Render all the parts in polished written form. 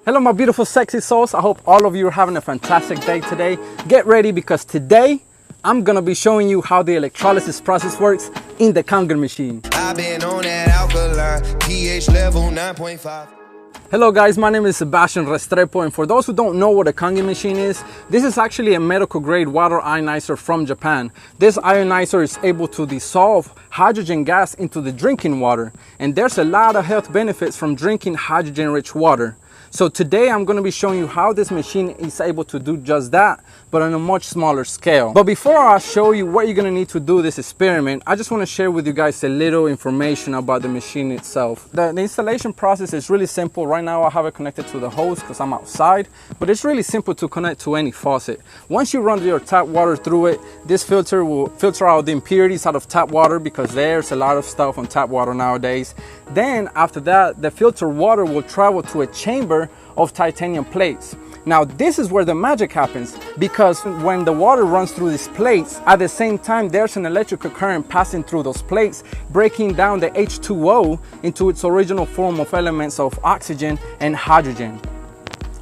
Hello my beautiful sexy souls, I hope all of you are having a fantastic day today. Get ready because today I'm gonna be showing you how the electrolysis process works in the KanGen machine. I've been on that alkaline, pH level 9.5. Hello guys, my name is Sebastian Restrepo, and for those who don't know what a KanGen machine is, this is actually a medical grade water ionizer from Japan. This ionizer is able to dissolve hydrogen gas into the drinking water, and there's a lot of health benefits from drinking hydrogen rich water. So today I'm going to be showing you how this machine is able to do just that, but on a much smaller scale. But before I show you what you're going to need to do this experiment, I just want to share with you guys a little information about the machine itself. The installation process is really simple. Right now I have it connected to the hose because I'm outside, but it's really simple to connect to any faucet. Once you run your tap water through it, this filter will filter out the impurities out of tap water because there's a lot of stuff on tap water nowadays. Then after that, the filtered water will travel to a chamber of titanium plates. Now this is where the magic happens, because when the water runs through these plates, at the same time there's an electrical current passing through those plates, breaking down the H2O into its original form of elements of oxygen and hydrogen.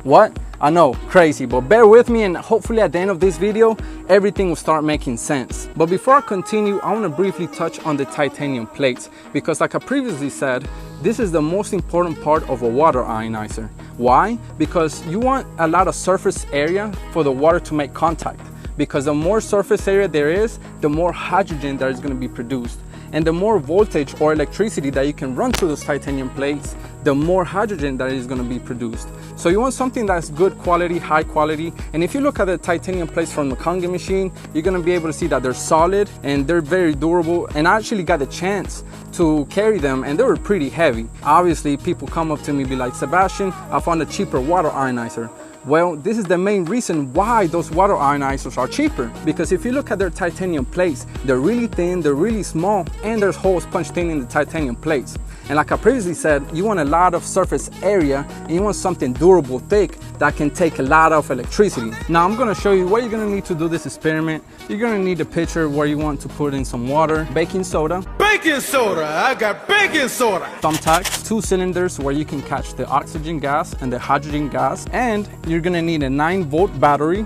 What? I know, crazy, but bear with me and hopefully at the end of this video, everything will start making sense. But before I continue, I want to briefly touch on the titanium plates, because like I previously said, this is the most important part of a water ionizer. Why? Because you want a lot of surface area for the water to make contact, because the more surface area there is, the more hydrogen that is going to be produced. And the more voltage or electricity that you can run through those titanium plates, the more hydrogen that is going to be produced. So you want something that's good quality, high quality. And if you look at the titanium plates from the KanGen machine, you're going to be able to see that they're solid and they're very durable. And I actually got the chance to carry them and they were pretty heavy. Obviously, people come up to me and be like, Sebastian, I found a cheaper water ionizer. Well, this is the main reason why those water ionizers are cheaper, because if you look at their titanium plates, they're really thin, they're really small, and there's holes punched in the titanium plates. And like I previously said, you want a lot of surface area and you want something durable, thick, that can take a lot of electricity. Now I'm going to show you what you're going to need to do this experiment. You're going to need a pitcher where you want to put in some water, baking soda. Baking soda! I got baking soda! Thumbtacks, 2 cylinders where you can catch the oxygen gas and the hydrogen gas, and you're going to need a 9-volt battery,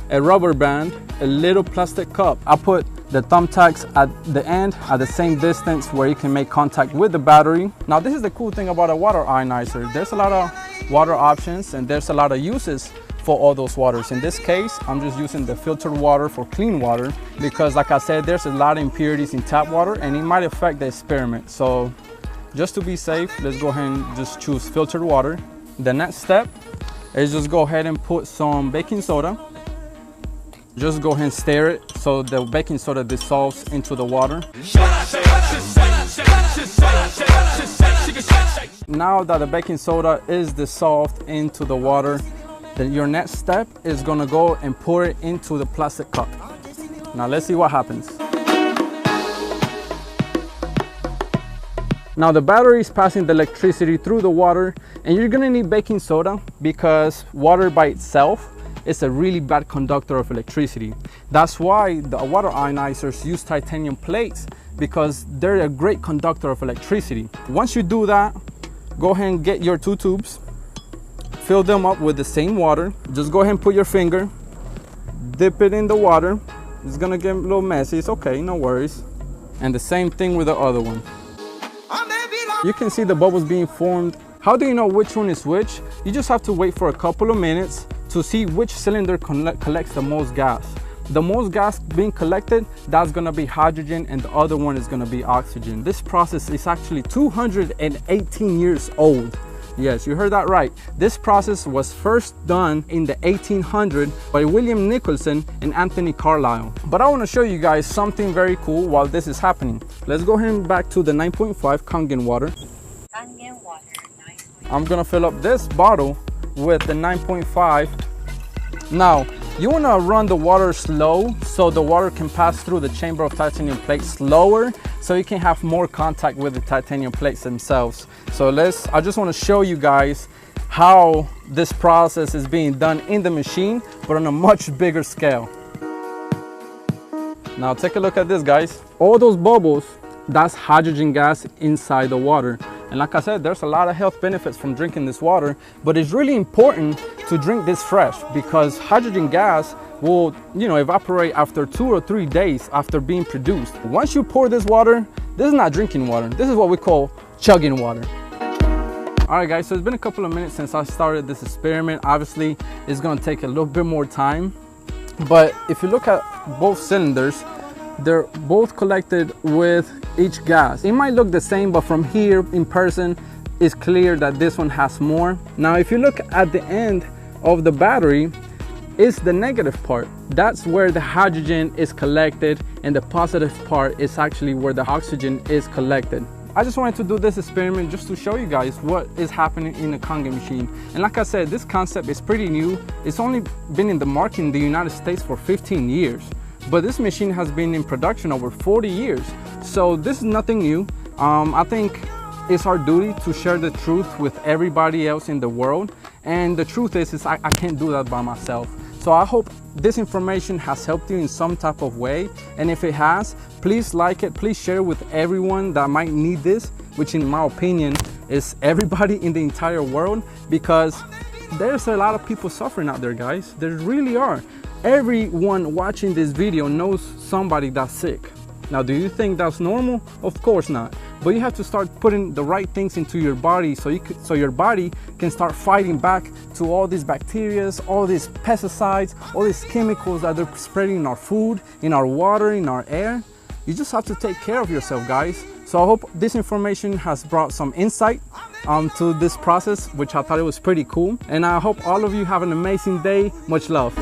a rubber band, a little plastic cup. I put the thumbtacks at the end at the same distance where you can make contact with the battery. Now this is the cool thing about a water ionizer. There's a lot of water options and there's a lot of uses for all those waters. In this case, I'm just using the filtered water for clean water because like I said, there's a lot of impurities in tap water and it might affect the experiment. So just to be safe, let's go ahead and just choose filtered water. The next step is just go ahead and put some baking soda. Just go ahead and stir it so the baking soda dissolves into the water. Now that the baking soda is dissolved into the water, then your next step is gonna go and pour it into the plastic cup. Now let's see what happens. Now the battery is passing the electricity through the water, and you're gonna need baking soda because water by itself is a really bad conductor of electricity. That's why the water ionizers use titanium plates, because they're a great conductor of electricity. Once you do that, go ahead and get your 2 tubes, fill them up with the same water. Just go ahead and put your finger, dip it in the water. It's gonna get a little messy, it's okay, no worries. And the same thing with the other one. You can see the bubbles being formed. How do you know which one is which? You just have to wait for a couple of minutes to see which cylinder collects the most gas. The most gas being collected, that's gonna be hydrogen, and the other one is gonna be oxygen. This process is actually 218 years old. Yes, you heard that right. This process was first done in the 1800s by William Nicholson and Anthony Carlisle. But I want to show you guys something very cool while this is happening. Let's go ahead and back to the 9.5 KanGen water. KanGen water, 9.5. I'm gonna fill up this bottle with the 9.5. Now you want to run the water slow so the water can pass through the chamber of titanium plates slower, so you can have more contact with the titanium plates themselves. So I just want to show you guys how this process is being done in the machine, but on a much bigger scale. Now take a look at this, guys. All those bubbles, that's hydrogen gas inside the water. And like I said, there's a lot of health benefits from drinking this water, but it's really important to drink this fresh because hydrogen gas will, evaporate after 2 or 3 days after being produced. Once you pour this water, this is not drinking water. This is what we call chugging water. All right, guys, so it's been a couple of minutes since I started this experiment. Obviously, it's gonna take a little bit more time, but if you look at both cylinders, they're both collected with each gas. It might look the same, but from here in person, it's clear that this one has more. Now, if you look at the end of the battery, it's the negative part. That's where the hydrogen is collected, and the positive part is actually where the oxygen is collected. I just wanted to do this experiment just to show you guys what is happening in a KanGen machine. And like I said, this concept is pretty new. It's only been in the market in the United States for 15 years. But this machine has been in production over 40 years. So this is nothing new. I think it's our duty to share the truth with everybody else in the world. And the truth is I can't do that by myself. So I hope this information has helped you in some type of way. And if it has, please like it, please share it with everyone that might need this, which in my opinion is everybody in the entire world, because there's a lot of people suffering out there, guys. There really are. Everyone watching this video knows somebody that's sick. Now, do you think that's normal? Of course not. But you have to start putting the right things into your body so your body can start fighting back to all these bacteria, all these pesticides, all these chemicals that they're spreading in our food, in our water, in our air. You just have to take care of yourself, guys. So I hope this information has brought some insight to this process, which I thought it was pretty cool. And I hope all of you have an amazing day. Much love.